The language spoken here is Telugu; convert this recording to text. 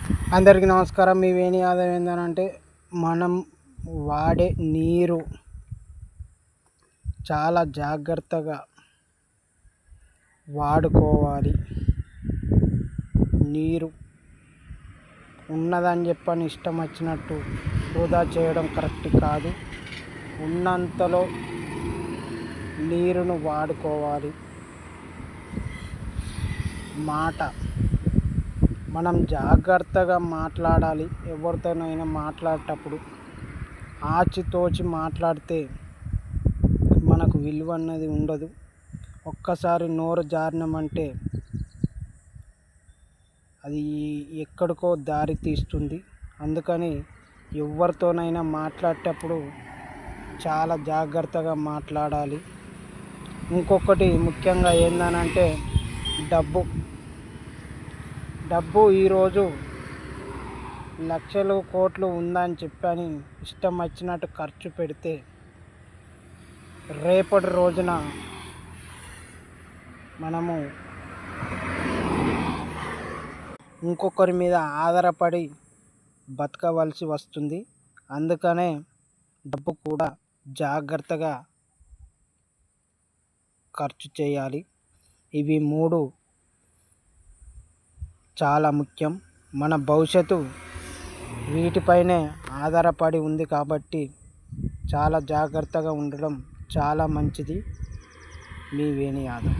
అందరికీ నమస్కారం. మీ వేణి ఆదాయం ఏంటంటే మనం వాడే నీరు చాలా జాగ్రత్తగా వాడుకోవాలి. నీరు ఉన్నదని చెప్పని ఇష్టం వచ్చినట్టు వృధా చేయడం కరెక్ట్ కాదు. ఉన్నంతలో నీరును వాడుకోవాలి. మాట మనం జాగ్రత్తగా మాట్లాడాలి. ఎవరితోనైనా మాట్లాడేటప్పుడు ఆచితూచి మాట్లాడితే మనకు విలువ అన్నది ఉండదు. ఒక్కసారి నోరు జారినామంటే అది ఎక్కడికో దారి తీస్తుంది. అందుకని ఎవరితోనైనా మాట్లాడేటప్పుడు చాలా జాగ్రత్తగా మాట్లాడాలి. ఇంకొకటి ముఖ్యంగా ఏందనంటే డబ్బు ఈరోజు లక్షలు కోట్లు ఉందని చెప్పని ఇష్టం వచ్చినట్టు ఖర్చు పెడితే రేపటి రోజున మనము ఇంకొకరి మీద ఆధారపడి బతకవలసి వస్తుంది. అందుకనే డబ్బు కూడా జాగ్రత్తగా ఖర్చు చేయాలి. ఇవి మూడు చాలా ముఖ్యం. మన భవిష్యత్తు వీటిపైనే ఆధారపడి ఉంది కాబట్టి చాలా జాగ్రత్తగా ఉండడం చాలా మంచిది. మీ వేణి యాదవ్.